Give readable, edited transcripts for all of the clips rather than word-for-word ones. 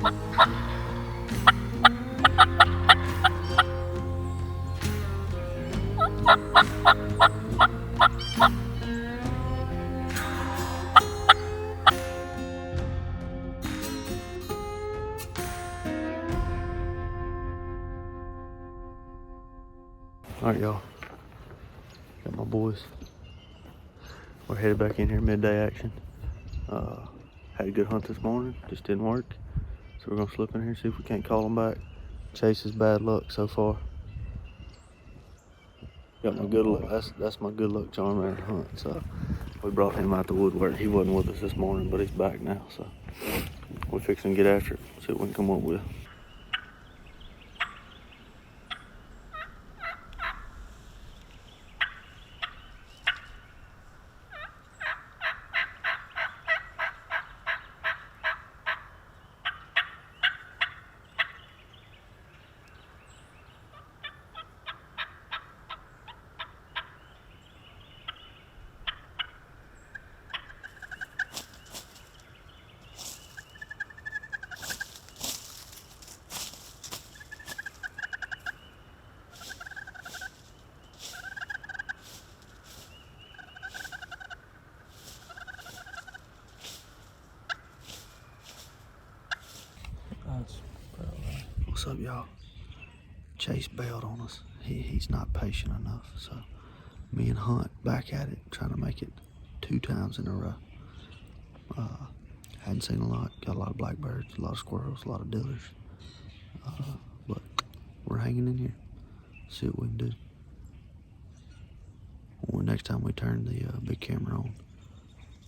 Alright, y'all. Got my boys. We're headed back in here, midday action. Had a good hunt this morning, just didn't work. So we're gonna slip in here, see if we can't call them back. Chase's bad luck so far. Got my good luck. That's my good luck charm at the hunt. So we brought him out the woodwork. He wasn't with us this morning, but he's back now. So we're fixing to get after it. See what we can come up with. What's up, y'all? Chase bailed on us. He's not patient enough. So me and Hunt back at it, trying to make it 2 times in a row. Hadn't seen a lot. Got a lot of blackbirds, a lot of squirrels, a lot of dillers. But we're hanging in here. See what we can do. Well, next time we turn the big camera on,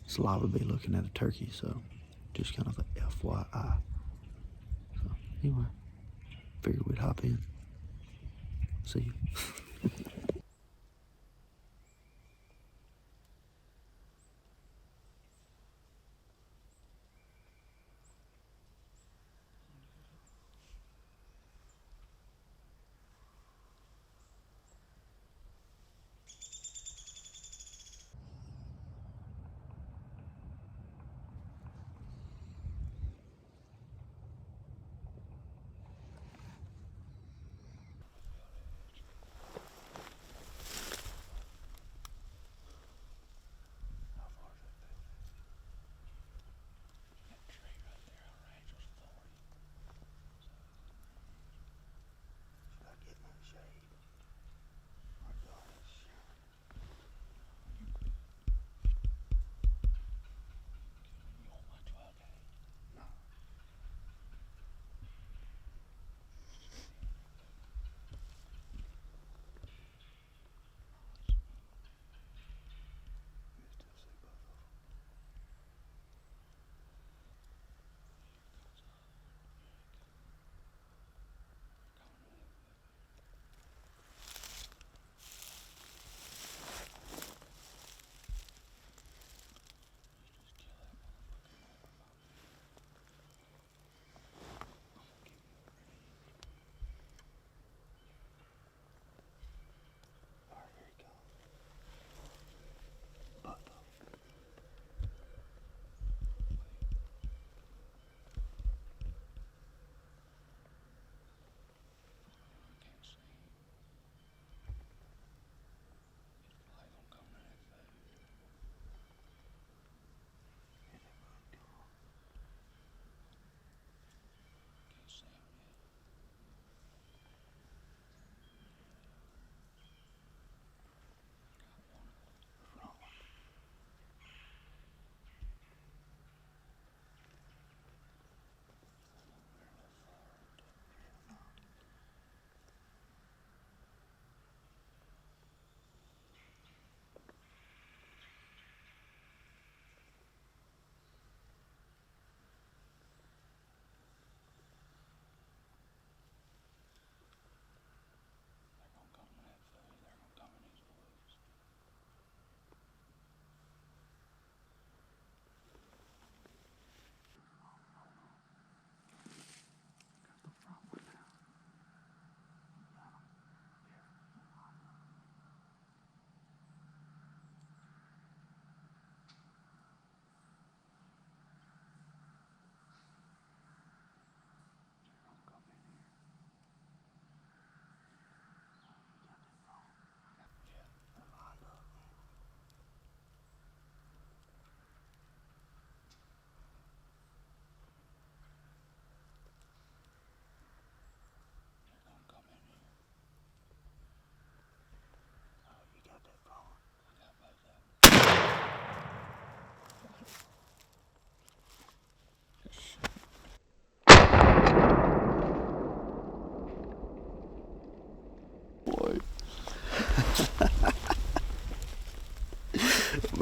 Sly will be looking at a turkey. So just kind of a FYI. So anyway, figured we'd hop in. See you.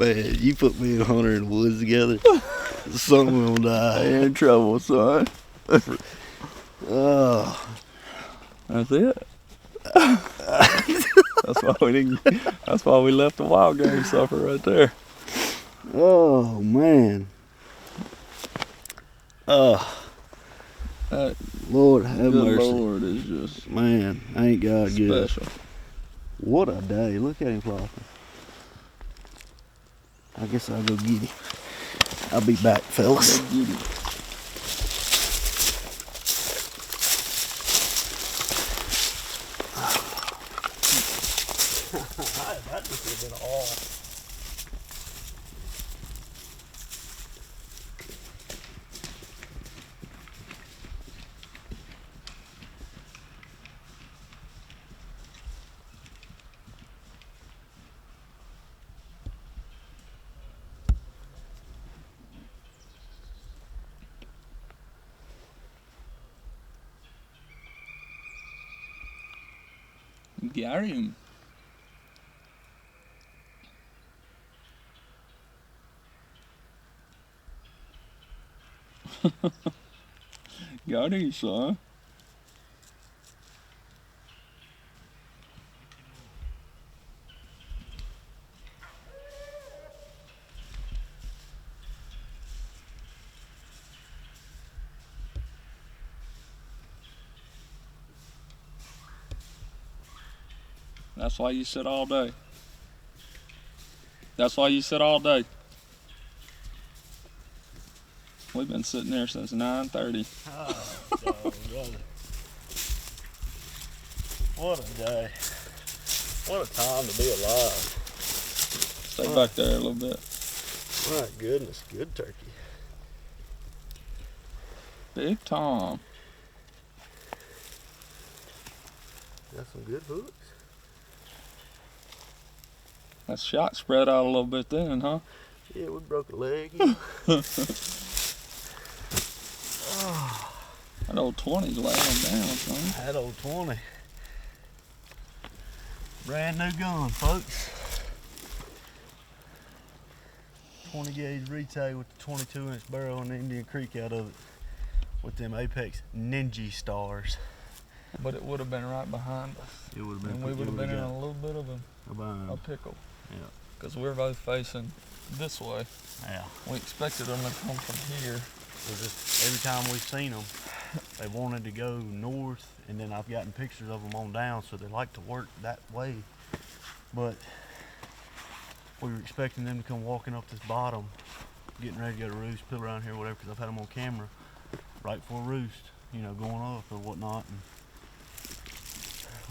Man, you put me and Hunter in the woods together, someone will die. You're in trouble, son. Oh. That's it. That's why we left the wild game supper right there. Oh man. Oh. Lord have Good mercy. Lord is just Man, ain't God good. special. What a day. Look at him flopping. I guess I'll go get him. I'll be back, fellas. Go get him. That just would have been all. Got him. Got him, son. That's why you sit all day. That's why you sit all day. We've been sitting there since 9:30. Oh, brother. What a day. What a time to be alive. Stay back there a little bit. My goodness, good turkey. Big Tom. Got some good hooks. That shot spread out a little bit then, huh? Yeah, we broke a leg. That old 20's laying down, son. That old 20. Brand new gun, folks. 20 gauge retail with the 22-inch barrel and the Indian Creek out of it with them Apex Ninja stars. But it would have been right behind us. It would have been. And we would have been in a little bit of a a pickle. Yeah. Because we're both facing this way. Yeah. We expected them to come from here. Just every time we've seen them, they wanted to go north, and then I've gotten pictures of them on down, so they like to work that way. But we were expecting them to come walking up this bottom, getting ready to go to roost, put around here, whatever, because I've had them on camera right before roost, you know, going up or whatnot. And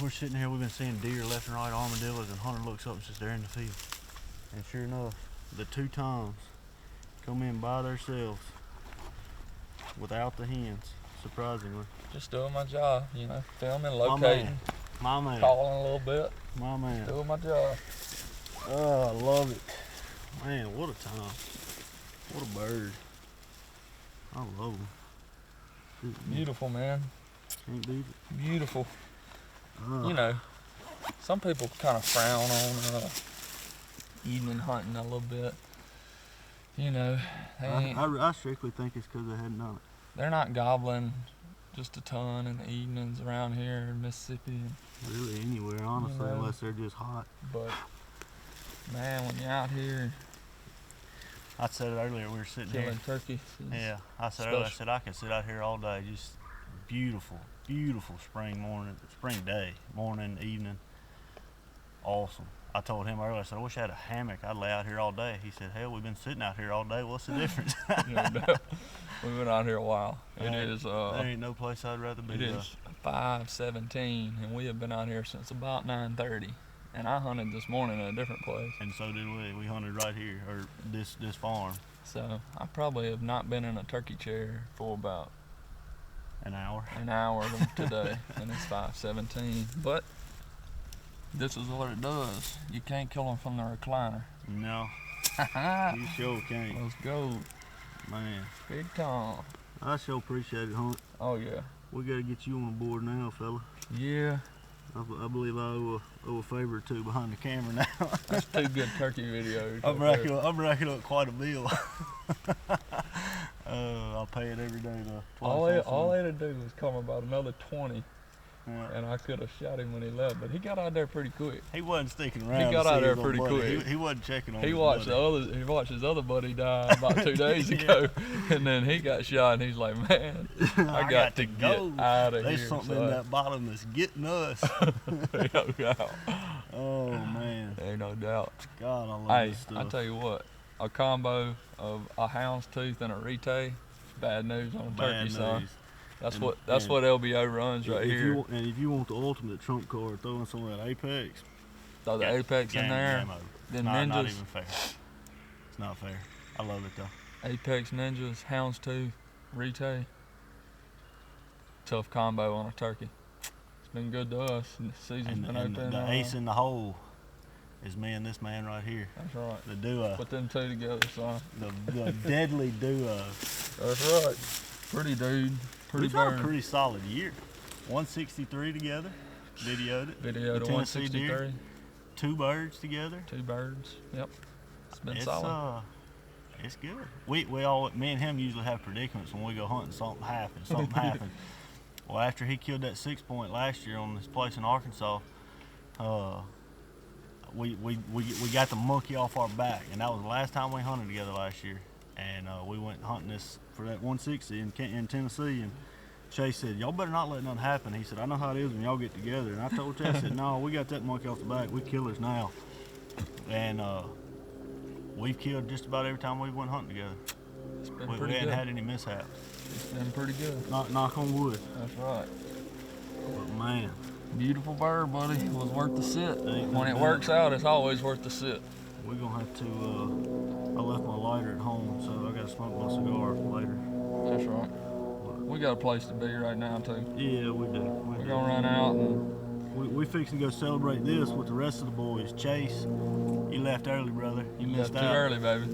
we're sitting here, we've been seeing deer left and right, armadillos, and Hunter looks up and says, they're in the field. And sure enough, the 2 toms come in by themselves without the hens, surprisingly. Just doing my job, you know, filming, locating, My man. calling a little bit, My man. doing my job. Oh, I love it. Man, what a time. What a bird. I love them. Beautiful, man. Can't beat it. Beautiful. You know, some people kind of frown on evening hunting a little bit. You know, I strictly think it's because they hadn't done it. They're not gobbling just a ton in the evenings around here in Mississippi. Really anywhere, honestly, you know, unless they're just hot. But man, when you're out here, I said it earlier, we were sitting here. killing turkeys. Yeah, I said earlier, I said I can sit out here all day, just beautiful, beautiful spring morning, spring day, morning, evening, awesome. I told him earlier, I said, I wish I had a hammock, I'd lay out here all day. He said, hell, we've been sitting out here all day, what's the difference? We've been out here a while. It is. There ain't no place I'd rather be. It is 5:17, and we have been out here since about 9:30. And I hunted this morning in a different place. And so did we. We hunted right here, or this farm. So I probably have not been in a turkey chair for about an hour today, and it's 5:17. But this is what it does. You can't kill them from the recliner. No, you sure can't. Let's go, man. Big Tom. I sure appreciate it, Hunt. Oh yeah. We gotta get you on board now, fella. Yeah. I believe I owe a favor or two behind the camera now. That's 2 good turkey videos. I'm racking up quite a bill. I'll pay it every day though. All they had to do was come about another 20, Yeah. and I could have shot him when he left, but he got out there pretty quick. He wasn't sticking around. He got out there pretty buddy. quick. He wasn't checking on. He watched his other buddy die about 2 days Yeah. ago, and then he got shot, and he's like, man, I got to go. get out of here. There's something in that bottom that's getting us. No doubt. Oh man. Ain't no doubt. God, I love Hey, this stuff. I tell you what, a combo of a houndstooth and a rete, bad news on a turkey, son. That's what LBO runs right here. And if you want the ultimate trump card, throw in some of that Apex. Throw the Apex in there. Game over. Then Not Ninjas. even fair. It's not fair. I love it though. Apex Ninjas, houndstooth, rete. Tough combo on a turkey. It's been good to us. The season's been open. The ace in the hole is me and this man right here. That's right. The duo. Put them 2 together, son. The deadly duo. That's right. Pretty dude. Pretty We've had burn. a pretty solid year. 163 together. Videoed it. Video to The Tennessee 163. deer. 2 birds together. 2 birds. Yep. It's been solid. It's good. Me and him usually have predicaments when we go hunting. Something happens. Well, after he killed that 6-point last year on this place in Arkansas, we got the monkey off our back, and that was the last time we hunted together last year. And we went hunting this for that 160 in Tennessee, and Chase said, y'all better not let nothing happen. He said, I know how it is when y'all get together. And I told Chase, I said, no, we got that monkey off the back. We killers now. And we've killed just about every time we went hunting together. It's been We pretty hadn't good. had any mishaps. It's been pretty good. Knock on wood. That's right. But man, Beautiful bird, buddy. It was worth the sit. Ain't When no it doubt. works out, it's always worth the sit. we're gonna have to, I left my lighter at home, so I gotta smoke my cigar later. That's right. We got a place to be right now, too. Yeah, we do. We're gonna run out and We fixing to go celebrate this with the rest of the boys. Chase, you left early, brother. You missed too out. early, baby.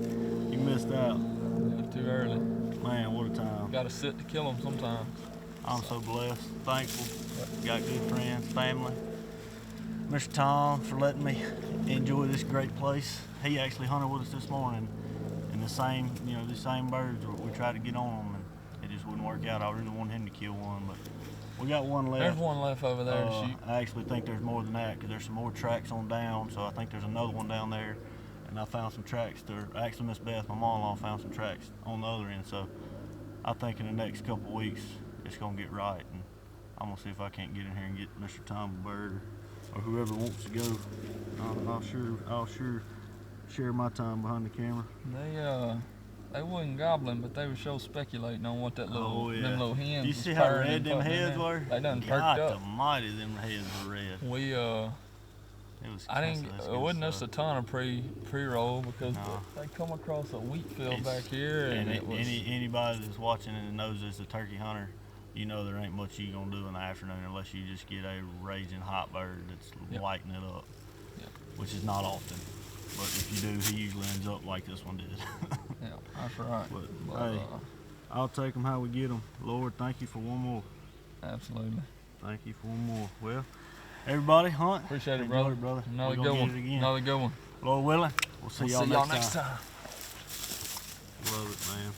You missed out. Left too early. Man, what a time. Got to sit to kill them sometimes. I'm so blessed, thankful. Got good friends, family. Mr. Tom for letting me enjoy this great place. He actually hunted with us this morning, and the same birds. We tried to get on them, and it just wouldn't work out. I really wanted him to kill one, but we got one left. There's one left over there to shoot. I actually think there's more than that because there's some more tracks on down. So I think there's another one down there, and I found some tracks there. Actually, Miss Beth, my mom-in-law, found some tracks on the other end. So I think in the next couple of weeks it's gonna get right, and I'm gonna see if I can't get in here and get Mr. Tom a bird or whoever wants to go. I'll sure share my time behind the camera. They wasn't gobbling, but they were sure speculating on what that little, Oh, yeah. them little hens. You was see how purring red and them putting in heads there. were? They done God perked up. almighty, them heads were red. We It was. it wasn't just a ton of pre-roll because No. they come across a wheat field It's- back here, and it was anybody that's watching and knows as a turkey hunter, you know there ain't much you gonna do in the afternoon unless you just get a raging hot bird that's Yep. lighting it up, Yep. which is not often. But if you do, he usually ends up like this one did. yeah, that's right. But, hey, I'll take them how we get them. Lord, thank you for one more. Absolutely. Thank you for one more. Well, everybody, hunt. Appreciate it, Enjoy brother. it, brother. Another We're good gonna one. get it again. Another good one. Lord willing, we'll see We'll y'all see y'all next next time. time. Love it, man.